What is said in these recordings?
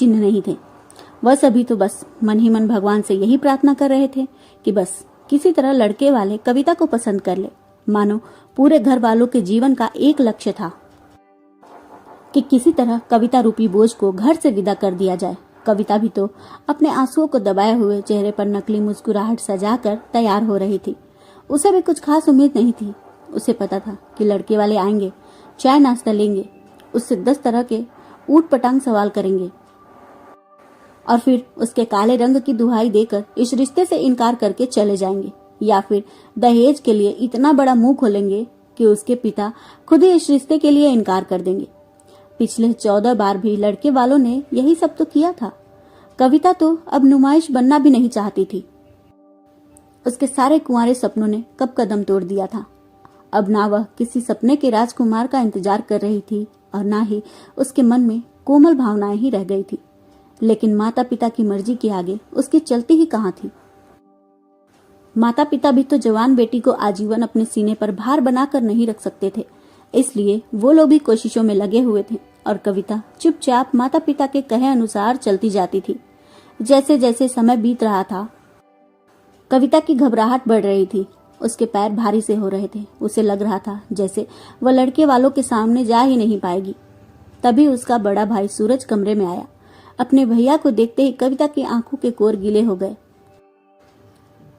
चिन्ह नहीं थे। वह सभी तो बस मन ही मन भगवान से यही प्रार्थना कर रहे थे कि बस किसी तरह लड़के वाले कविता को पसंद कर ले। मानो पूरे घर वालों के जीवन का एक लक्ष्य था कि किसी तरह कविता रूपी बोझ को घर से विदा कर दिया जाए। कविता भी तो अपने आंसुओं को दबाए हुए चेहरे पर नकली मुस्कुराहट सजाकर तैयार हो रही थी। उसे भी कुछ खास उम्मीद नहीं थी। उसे पता था कि लड़के वाले आएंगे, चाय नाश्ता लेंगे, उससे 10 तरह के ऊट पटांग सवाल करेंगे और फिर उसके काले रंग की दुहाई देकर इस रिश्ते से इनकार करके चले जाएंगे, या फिर दहेज के लिए इतना बड़ा मुंह खोलेंगे कि उसके पिता खुद ही इस रिश्ते के लिए इनकार कर देंगे। पिछले 14 बार भी लड़के वालों ने यही सब तो किया था। कविता तो अब नुमाइश बनना भी नहीं चाहती थी। उसके सारे कुंवारे सपनों ने कब कदम तोड़ दिया था। अब ना वह किसी सपने के राजकुमार का इंतजार कर रही थी और ना ही उसके मन में कोमल भावनाएं ही रह गई थी। लेकिन माता पिता की मर्जी के आगे उसकी चलती ही कहाँ थी। माता पिता भी तो जवान बेटी को आजीवन अपने सीने पर भार बनाकर नहीं रख सकते थे, इसलिए वो लोग भी कोशिशों में लगे हुए थे और कविता चुपचाप माता पिता के कहे अनुसार चलती जाती थी। जैसे जैसे समय बीत रहा था, कविता की घबराहट बढ़ रही थी। उसके पैर भारी से हो रहे थे। उसे लग रहा था जैसे वह लड़के वालों के सामने जा ही नहीं पाएगी। तभी उसका बड़ा भाई सूरज कमरे में आया। अपने भैया को देखते ही कविता की आंखों के कोर गीले हो गए।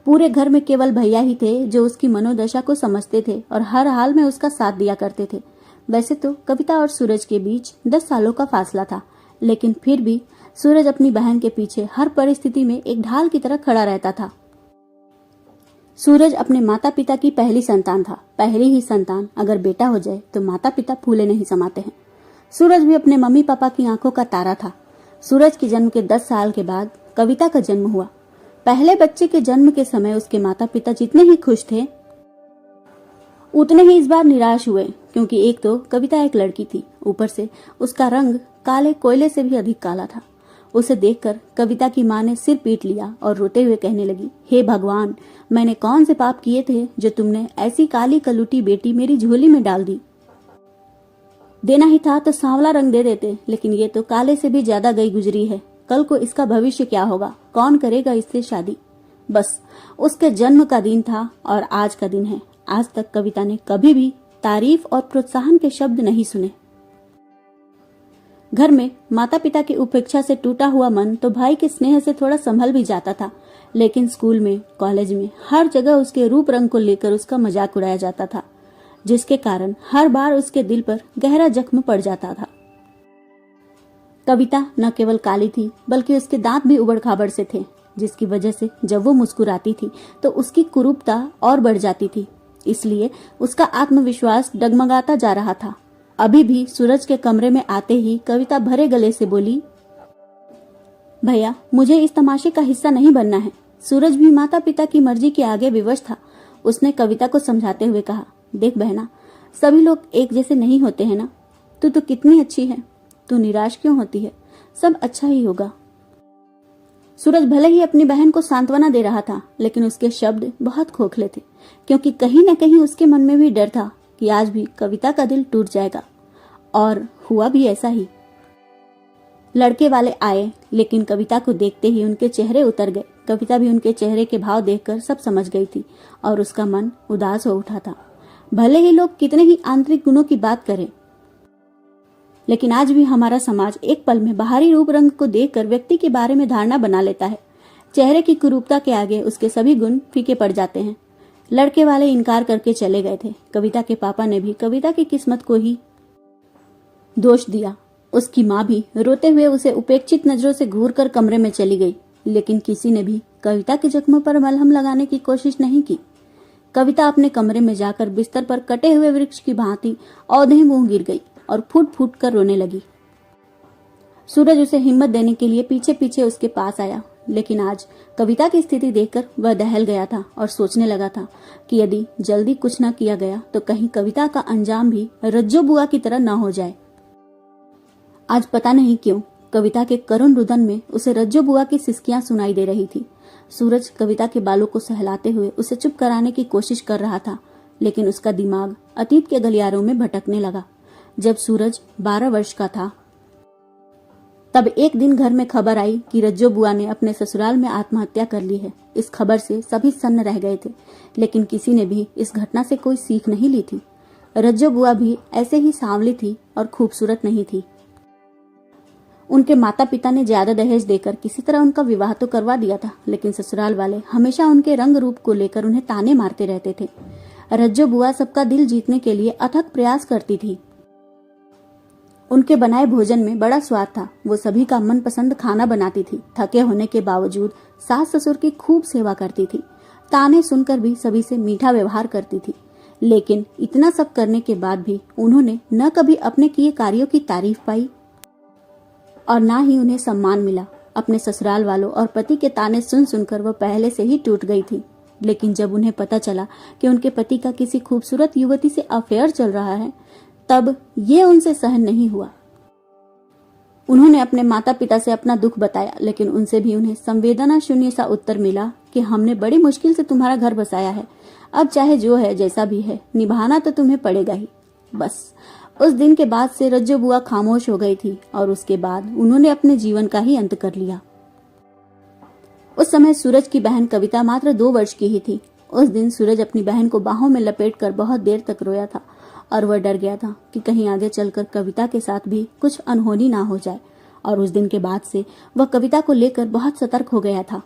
पूरे घर में केवल भैया ही थे जो उसकी मनोदशा को समझते थे और हर हाल में उसका साथ दिया करते थे। वैसे तो कविता और सूरज के बीच 10 सालों का फासला था, लेकिन फिर भी सूरज अपनी बहन के पीछे हर परिस्थिति में एक ढाल की तरह खड़ा रहता था। सूरज अपने माता पिता की पहली संतान था। पहली ही संतान अगर बेटा हो जाए तो माता पिता फूले नहीं समाते हैं। सूरज भी अपने मम्मी पापा की आंखों का तारा था। सूरज के जन्म के 10 साल के बाद कविता का जन्म हुआ। पहले बच्चे के जन्म के समय उसके माता पिता जितने ही खुश थे, उतने ही इस बार निराश हुए, क्योंकि एक तो कविता एक लड़की थी, ऊपर से उसका रंग काले कोयले से भी अधिक काला था। उसे देखकर कविता की मां ने सिर पीट लिया और रोते हुए कहने लगी, हे भगवान, मैंने कौन से पाप किए थे जो तुमने ऐसी काली कलूटी बेटी मेरी झोली में डाल दी। देना ही था तो सांवला रंग दे देते, लेकिन ये तो काले से भी ज्यादा गई गुजरी है। कल को इसका भविष्य क्या होगा, कौन करेगा इससे शादी। बस उसके जन्म का दिन था और आज का दिन है। आज तक कविता ने कभी भी तारीफ और प्रोत्साहन के शब्द नहीं सुने। घर में माता पिता की उपेक्षा से टूटा हुआ मन तो भाई के स्नेह से थोड़ा संभल भी जाता था, लेकिन स्कूल में, कॉलेज में, हर जगह उसके रूप रंग को लेकर उसका मजाक उड़ाया जाता था, जिसके कारण हर बार उसके दिल पर गहरा जख्म पड़ जाता था। कविता न केवल काली थी, बल्कि उसके दांत भी उबड़ खाबड़ से थे, जिसकी वजह से जब वो मुस्कुराती थी तो उसकी कुरूपता और बढ़ जाती थी। इसलिए उसका आत्मविश्वास डगमगाता जा रहा था। अभी भी सूरज के कमरे में आते ही कविता भरे गले से बोली, भैया, मुझे इस तमाशे का हिस्सा नहीं बनना है। सूरज भी माता पिता की मर्जी के आगे विवश था। उसने कविता को समझाते हुए कहा, देख बहना, सभी लोग एक जैसे नहीं होते हैं ना। तू तो कितनी अच्छी है, तू निराश क्यों होती है, सब अच्छा ही होगा। सूरज भले ही अपनी बहन को सांत्वना दे रहा था, लेकिन उसके शब्द बहुत खोखले थे, क्योंकि कहीं न कहीं उसके मन में भी डर था कि आज भी कविता का दिल टूट जाएगा। और हुआ भी ऐसा ही। लड़के वाले आए, लेकिन कविता को देखते ही उनके चेहरे उतर गए। कविता भी उनके चेहरे के भाव देखकर सब समझ गई थी और उसका मन उदास हो उठा था। भले ही लोग कितने ही आंतरिक गुणों की बात करें, लेकिन आज भी हमारा समाज एक पल में बाहरी रूप रंग को देखकर व्यक्ति के बारे में धारणा बना लेता है। चेहरे की कुरूपता के आगे उसके सभी गुण फीके पड़ जाते हैं। लड़के वाले इनकार करके चले गए थे। कविता के पापा ने भी कविता की किस्मत को ही दोष दिया। उसकी माँ भी रोते हुए उसे उपेक्षित नजरों से घूर कर कमरे में चली गई, लेकिन किसी ने भी कविता के जख्मों पर मलहम लगाने की कोशिश नहीं की। कविता अपने कमरे में जाकर बिस्तर पर कटे हुए वृक्ष की भांति औंधे मुंह गिर गई और फूट फूट कर रोने लगी। सूरज उसे हिम्मत देने के लिए पीछे पीछे उसके पास आया, लेकिन आज कविता की स्थिति देखकर वह दहल गया था और सोचने लगा था कि यदि जल्दी कुछ न किया गया तो कहीं कविता का अंजाम भी रज्जो बुआ की तरह न हो जाए। आज पता नहीं क्यों कविता के करुण रुदन में उसे रज्जो बुआ की सिसकियां सुनाई दे रही थी। सूरज कविता के बालों को सहलाते हुए उसे चुप कराने की कोशिश कर रहा था, लेकिन उसका दिमाग अतीत के गलियारों में भटकने लगा। जब सूरज 12 वर्ष का था तब एक दिन घर में खबर आई कि रज्जो बुआ ने अपने ससुराल में आत्महत्या कर ली है। इस खबर से सभी सन्न रह गए थे, लेकिन किसी ने भी इस घटना से कोई सीख नहीं ली थी। रज्जो बुआ भी ऐसे ही सांवली थी और खूबसूरत नहीं थी। उनके माता पिता ने ज्यादा दहेज देकर किसी तरह उनका विवाह तो करवा दिया था, लेकिन ससुराल वाले हमेशा उनके रंग रूप को लेकर उन्हें ताने मारते रहते थे। रज्जो बुआ सबका दिल जीतने के लिए अथक प्रयास करती थी। उनके बनाए भोजन में बड़ा स्वाद था। वो सभी का मनपसंद खाना बनाती थी। थके होने के बावजूद सास ससुर की खूब सेवा करती थी। ताने सुनकर भी सभी से मीठा व्यवहार करती थी। लेकिन इतना सब करने के बाद भी उन्होंने न कभी अपने किए कार्यों की तारीफ पाई और ना ही उन्हें सम्मान मिला। अपने ससुराल वालों और पति के ताने सुन सुनकर वह पहले से ही टूट गई थी। लेकिन जब उन्हें पता चला कि उनके पति का किसी खूबसूरत युवती से अफेयर चल रहा है, तब ये उनसे सहन नहीं हुआ। उन्होंने अपने माता पिता से अपना दुख बताया, लेकिन उनसे भी उन्हें संवेदना शून्य सा उत्तर मिला कि हमने बड़ी मुश्किल से तुम्हारा घर बसाया है, अब चाहे जो है जैसा भी है निभाना तो तुम्हें पड़ेगा ही। बस उस दिन के बाद से रज्जो बुआ खामोश हो गई थी और उसके बाद उन्होंने अपने जीवन का ही अंत कर लिया। उस समय सूरज की बहन कविता मात्र 2 वर्ष की ही थी। उस दिन सूरज अपनी बहन को बाहों में लपेटकर बहुत देर तक रोया था और वह डर गया था कि कहीं आगे चलकर कविता के साथ भी कुछ अनहोनी ना हो जाए। और उस दिन के बाद से वह कविता को लेकर बहुत सतर्क हो गया था।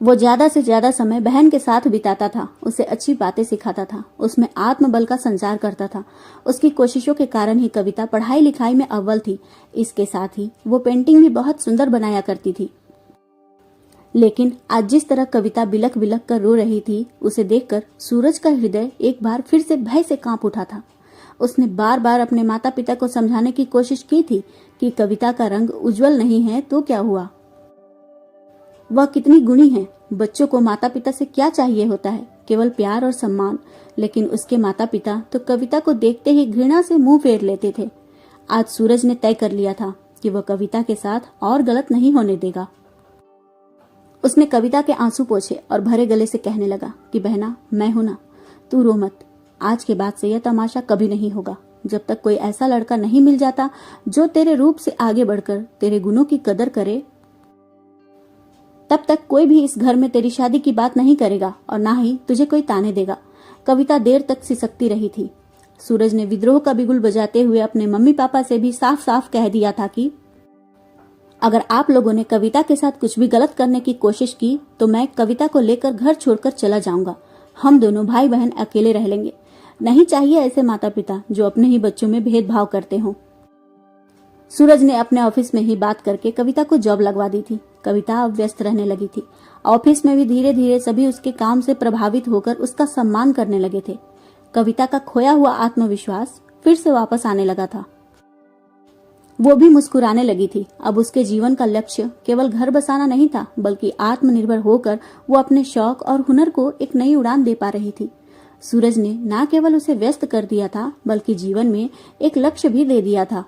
वो ज्यादा से ज्यादा समय बहन के साथ बिताता था, उसे अच्छी बातें सिखाता था, उसमें आत्मबल का संचार करता था। उसकी कोशिशों के कारण ही कविता पढ़ाई लिखाई में अव्वल थी। इसके साथ ही वो पेंटिंग भी बहुत सुंदर बनाया करती थी। लेकिन आज जिस तरह कविता बिलख बिलख कर रो रही थी, उसे देखकर सूरज का हृदय एक बार फिर से भय से कांप उठा था। उसने बार बार अपने माता पिता को समझाने की कोशिश की थी कि कविता का रंग उज्जवल नहीं है तो क्या हुआ, वह कितनी गुणी है। बच्चों को माता पिता से क्या चाहिए होता है, केवल प्यार और सम्मान। लेकिन उसके माता पिता तो कविता को देखते ही घृणा से मुंह फेर लेते थे। आज सूरज ने तय कर लिया था कि वह कविता के साथ और गलत नहीं होने देगा। उसने कविता के आंसू पोंछे और भरे गले से कहने लगा कि बहना, मैं हूं ना, तू रो मत। आज के बाद से यह तमाशा कभी नहीं होगा। जब तक कोई ऐसा लड़का नहीं मिल जाता जो तेरे रूप से आगे बढ़कर तेरे गुणों की कदर करे, तब तक कोई भी इस घर में तेरी शादी की बात नहीं करेगा और ना ही तुझे कोई ताने देगा। कविता देर तक सिसकती रही थी। सूरज ने विद्रोह का बिगुल बजाते हुए अपने मम्मी पापा से भी साफ साफ कह दिया था कि अगर आप लोगों ने कविता के साथ कुछ भी गलत करने की कोशिश की तो मैं कविता को लेकर घर छोड़कर चला जाऊंगा। हम दोनों भाई बहन अकेले रह लेंगे। नहीं चाहिए ऐसे माता पिता जो अपने ही बच्चों में भेदभाव करते हों। सूरज ने अपने ऑफिस में ही बात करके कविता को जॉब लगवा दी थी। कविता अब व्यस्त रहने लगी थी। ऑफिस में भी धीरे धीरे सभी उसके काम से प्रभावित होकर उसका सम्मान करने लगे थे। कविता का खोया हुआ आत्मविश्वास फिर से वापस आने लगा था। वो भी मुस्कुराने लगी थी। अब उसके जीवन का लक्ष्य केवल घर बसाना नहीं था, बल्कि आत्मनिर्भर होकर वो अपने शौक और हुनर को एक नई उड़ान दे पा रही थी। सूरज ने न केवल उसे व्यस्त कर दिया था, बल्कि जीवन में एक लक्ष्य भी दे दिया था।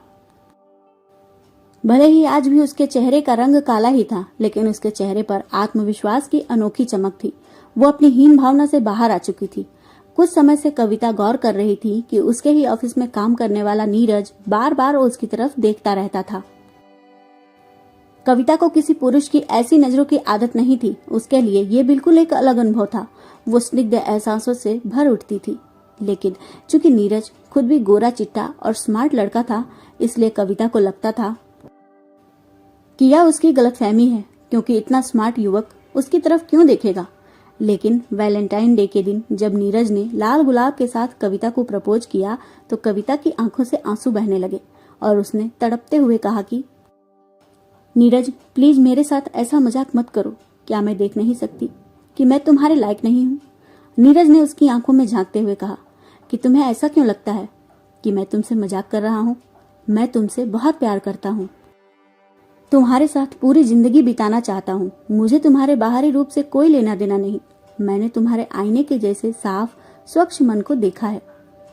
भले ही आज भी उसके चेहरे का रंग काला ही था, लेकिन उसके चेहरे पर आत्मविश्वास की अनोखी चमक थी। वो अपनी हीन भावना से बाहर आ चुकी थी। कुछ समय से कविता गौर कर रही थी कि उसके ही ऑफिस में काम करने वाला नीरज बार बार उसकी तरफ देखता रहता था। कविता को किसी पुरुष की ऐसी नजरों की आदत नहीं थी। उसके लिए ये बिल्कुल एक अलग अनुभव था। वो स्निग्ध एहसासों से भर उठती थी। लेकिन चूंकि नीरज खुद भी गोरा चिट्टा और स्मार्ट लड़का था, इसलिए कविता को लगता था कि यह उसकी गलतफहमी है, क्योंकि इतना स्मार्ट युवक उसकी तरफ क्यों देखेगा। लेकिन वैलेंटाइन डे के दिन जब नीरज ने लाल गुलाब के साथ कविता को प्रपोज किया तो कविता की आंखों से आंसू बहने लगे और उसने तड़पते हुए कहा कि नीरज, प्लीज मेरे साथ ऐसा मजाक मत करो। क्या मैं देख नहीं सकती कि मैं तुम्हारे लायक नहीं हूँ? नीरज ने उसकी आंखों में झांकते हुए कहा कि तुम्हें ऐसा क्यों लगता है कि मैं तुमसे मजाक कर रहा हूँ? मैं तुमसे बहुत प्यार करता हूँ। तुम्हारे साथ पूरी जिंदगी बिताना चाहता हूँ। मुझे तुम्हारे बाहरी रूप से कोई लेना देना नहीं। मैंने तुम्हारे आईने के जैसे साफ स्वच्छ मन को देखा है।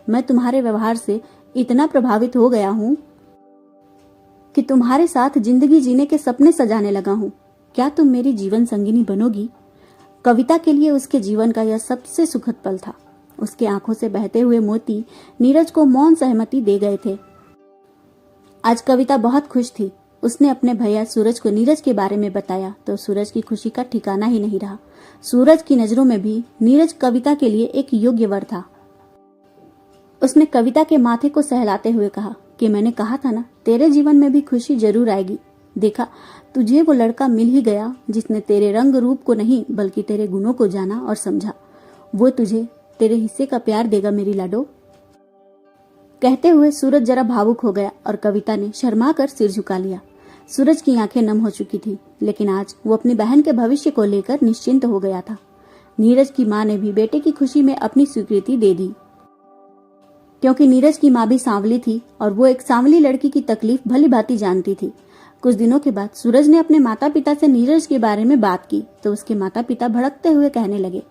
मैं तुम्हारे व्यवहार से इतना प्रभावित हो गया हूँ कि तुम्हारे साथ जिंदगी जीने के सपने सजाने लगा हूँ। क्या तुम मेरी जीवन संगिनी बनोगी? कविता के लिए उसके जीवन का यह सबसे सुखद पल था। उसके आंखों से बहते हुए मोती नीरज को मौन सहमति दे गए थे। आज कविता बहुत खुश थी। उसने अपने भैया सूरज को नीरज के बारे में बताया तो सूरज की खुशी का ठिकाना ही नहीं रहा। सूरज की नजरों में भी नीरज कविता के लिए एक योग्य वर था। उसने कविता के माथे को सहलाते हुए कहा कि मैंने कहा था ना, तेरे जीवन में भी खुशी जरूर आएगी। देखा, तुझे वो लड़का मिल ही गया जिसने तेरे रंग रूप को नहीं बल्कि तेरे गुणों को जाना और समझा। वो तुझे तेरे हिस्से का प्यार देगा मेरी लाडो। कहते हुए सूरज जरा भावुक हो गया और कविता ने शर्मा कर सिर झुका लिया। सूरज की आंखें नम हो चुकी थी, लेकिन आज वो अपनी बहन के भविष्य को लेकर निश्चिंत हो गया था। नीरज की मां ने भी बेटे की खुशी में अपनी स्वीकृति दे दी, क्योंकि नीरज की मां भी सांवली थी और वो एक सांवली लड़की की तकलीफ भली भांति जानती थी। कुछ दिनों के बाद सूरज ने अपने माता पिता से नीरज के बारे में बात की तो उसके माता पिता भड़कते हुए कहने लगे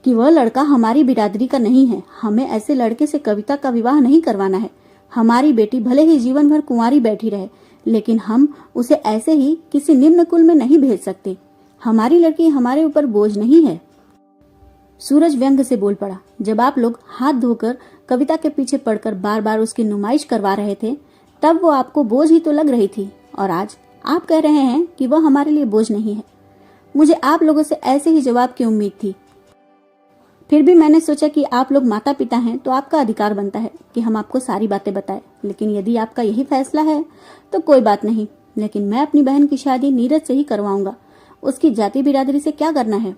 कि वह लड़का हमारी बिरादरी का नहीं है। हमें ऐसे लड़के से कविता का विवाह नहीं करवाना है। हमारी बेटी भले ही जीवन भर कुंवारी बैठी रहे, लेकिन हम उसे ऐसे ही किसी निम्न कुल में नहीं भेज सकते। हमारी लड़की हमारे ऊपर बोझ नहीं है। सूरज व्यंग से बोल पड़ा, जब आप लोग हाथ धोकर कविता के पीछे पड़कर बार बार उसकी नुमाइश करवा रहे थे तब वो आपको बोझ ही तो लग रही थी, और आज आप कह रहे हैं कि वह हमारे लिए बोझ नहीं है। मुझे आप लोगों से ऐसे ही जवाब की उम्मीद थी। फिर भी मैंने सोचा कि आप लोग माता पिता हैं तो आपका अधिकार बनता है कि हम आपको सारी बातें बताएं। लेकिन यदि आपका यही फैसला है तो कोई बात नहीं, लेकिन मैं अपनी बहन की शादी नीरज से ही करवाऊंगा। उसकी जाति बिरादरी से क्या करना है?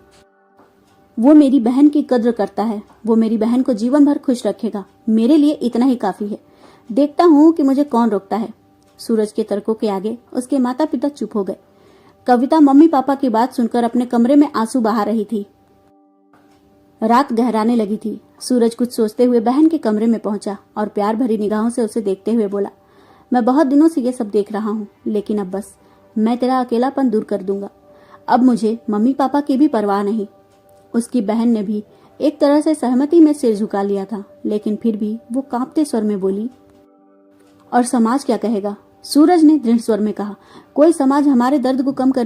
वो मेरी बहन की कद्र करता है। वो मेरी बहन को जीवन भर खुश रखेगा। मेरे लिए इतना ही काफी है। देखता हूँ कि मुझे कौन रोकता है। सूरज के तर्कों के आगे उसके माता पिता चुप हो गए। कविता मम्मी पापा की बात सुनकर अपने कमरे में आंसू बहा रही थी। रात गहराने लगी थी। सूरज कुछ सोचते हुए बहन के कमरे में पहुंचा और प्यार भरी निगाहों से उसे देखते हुए बोला, मैं बहुत दिनों से ये सब देख रहा हूँ, लेकिन अब बस मैं तेरा अकेलापन दूर कर दूंगा। अब मुझे मम्मी पापा की भी परवाह नहीं। उसकी बहन ने भी एक तरह से सहमति में सिर झुका लिया था, लेकिन फिर भी वो कांपते स्वर में बोली, और समाज क्या कहेगा? सूरज ने दृढ़ स्वर में कहा, कोई समाज हमारे दर्द को कम कर